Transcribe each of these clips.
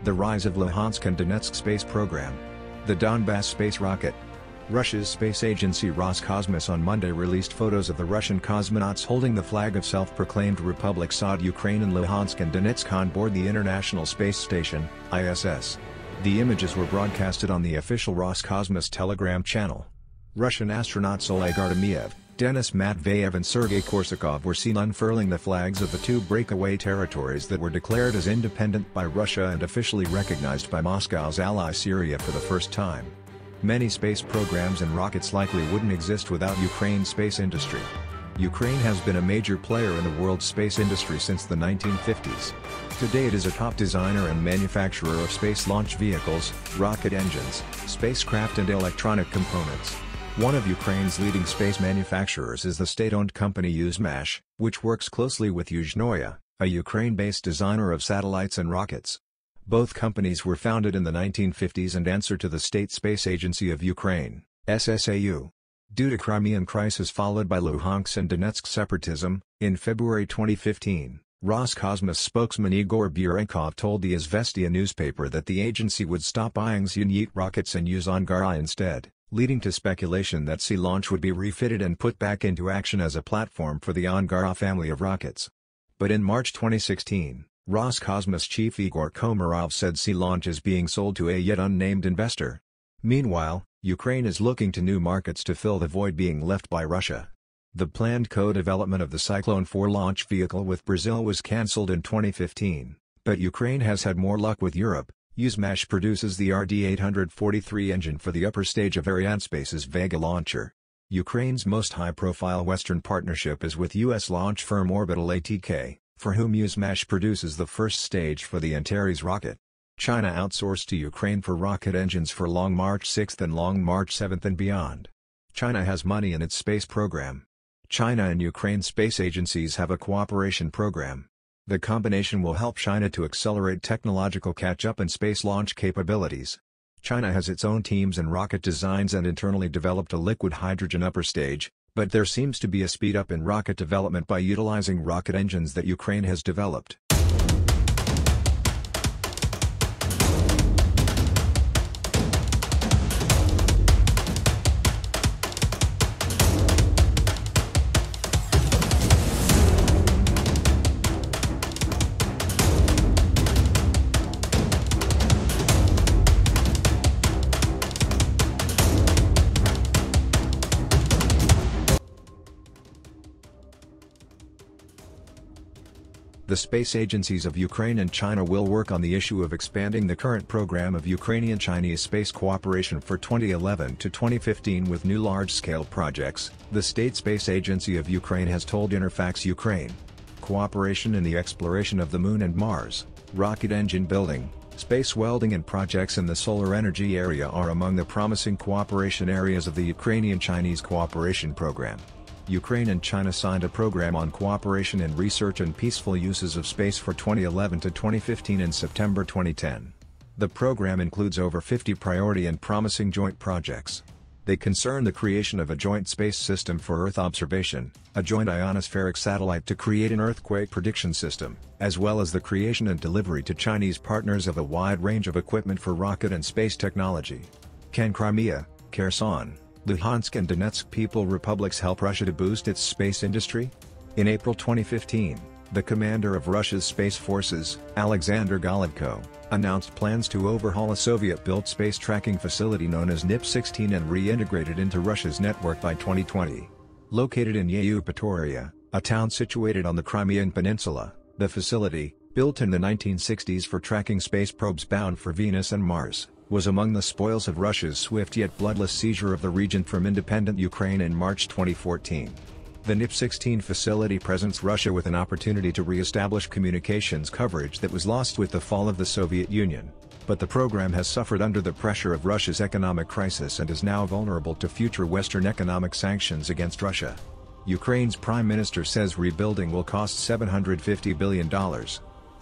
The rise of Luhansk and Donetsk space program. The Donbass space rocket. Russia's space agency Roscosmos on Monday released photos of the Russian cosmonauts holding the flag of self-proclaimed Republic Sod Ukraine in Luhansk and Donetsk on board the International Space Station, ISS. The images were broadcasted on the official Roscosmos Telegram channel. Russian astronauts Oleg Artemyev, Denis Matveyev and Sergei Korsakov were seen unfurling the flags of the two breakaway territories that were declared as independent by Russia and officially recognized by Moscow's ally Syria for the first time. Many space programs and rockets likely wouldn't exist without Ukraine's space industry. Ukraine has been a major player in the world's space industry since the 1950s. Today it is a top designer and manufacturer of space launch vehicles, rocket engines, spacecraft and electronic components. One of Ukraine's leading space manufacturers is the state-owned company Yuzmash, which works closely with Yuzhnoye, a Ukraine-based designer of satellites and rockets. Both companies were founded in the 1950s and answer to the State Space Agency of Ukraine, SSAU. Due to Crimean crisis followed by Luhansk and Donetsk separatism, in February 2015, Roscosmos spokesman Igor Burenkov told the Izvestia newspaper that the agency would stop buying Zenit rockets and use Angara instead, leading to speculation that Sea Launch would be refitted and put back into action as a platform for the Angara family of rockets. But in March 2016, Roscosmos chief Igor Komarov said Sea Launch is being sold to a yet unnamed investor. Meanwhile, Ukraine is looking to new markets to fill the void being left by Russia. The planned co-development of the Cyclone 4 launch vehicle with Brazil was cancelled in 2015, but Ukraine has had more luck with Europe. Yuzmash produces the RD-843 engine for the upper stage of Arianespace's Vega launcher. Ukraine's most high-profile Western partnership is with U.S. launch firm Orbital ATK, for whom Yuzmash produces the first stage for the Antares rocket. China outsourced to Ukraine for rocket engines for Long March 6 and Long March 7 and beyond. China has money in its space program. China and Ukraine space agencies have a cooperation program. The combination will help China to accelerate technological catch-up and space launch capabilities. China has its own teams and rocket designs and internally developed a liquid hydrogen upper stage, but there seems to be a speed-up in rocket development by utilizing rocket engines that Ukraine has developed. The space agencies of Ukraine and China will work on the issue of expanding the current program of Ukrainian-Chinese space cooperation for 2011 to 2015 with new large-scale projects, the State Space Agency of Ukraine has told Interfax Ukraine. Cooperation in the exploration of the Moon and Mars, rocket engine building, space welding and projects in the solar energy area are among the promising cooperation areas of the Ukrainian-Chinese cooperation program. Ukraine and China signed a program on cooperation in research and peaceful uses of space for 2011 to 2015 in September 2010. The program includes over 50 priority and promising joint projects. They concern the creation of a joint space system for Earth observation, a joint ionospheric satellite to create an earthquake prediction system, as well as the creation and delivery to Chinese partners of a wide range of equipment for rocket and space technology. Can Crimea, Kherson, Luhansk and Donetsk People Republics help Russia to boost its space industry? In April 2015, the commander of Russia's space forces, Alexander Golodko, announced plans to overhaul a Soviet-built space tracking facility known as NIP-16 and reintegrate it into Russia's network by 2020. Located in Yeupatoria, a town situated on the Crimean Peninsula, the facility, built in the 1960s for tracking space probes bound for Venus and Mars, was among the spoils of Russia's swift yet bloodless seizure of the region from independent Ukraine in March 2014. The NIP-16 facility presents Russia with an opportunity to re-establish communications coverage that was lost with the fall of the Soviet Union, but the program has suffered under the pressure of Russia's economic crisis and is now vulnerable to future Western economic sanctions against Russia. Ukraine's prime minister says rebuilding will cost $750 billion.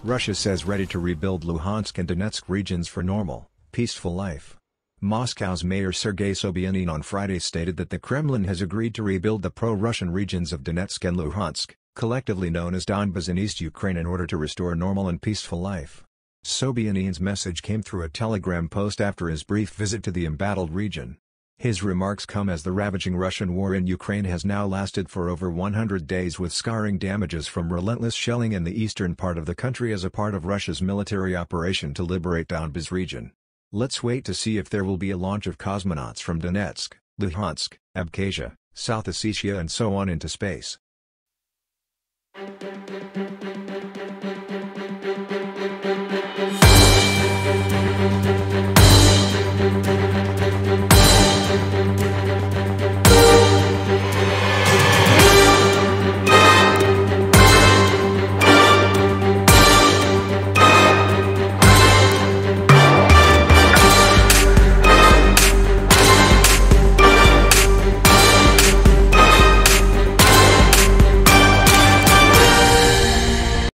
Russia says ready to rebuild Luhansk and Donetsk regions for normal, peaceful life. Moscow's Mayor Sergei Sobyanin on Friday stated that the Kremlin has agreed to rebuild the pro-Russian regions of Donetsk and Luhansk, collectively known as Donbass in East Ukraine, in order to restore normal and peaceful life. Sobyanin's message came through a Telegram post after his brief visit to the embattled region. His remarks come as the ravaging Russian war in Ukraine has now lasted for over 100 days, with scarring damages from relentless shelling in the eastern part of the country as a part of Russia's military operation to liberate Donbass region. Let's wait to see if there will be a launch of cosmonauts from Donetsk, Luhansk, Abkhazia, South Ossetia and so on into space.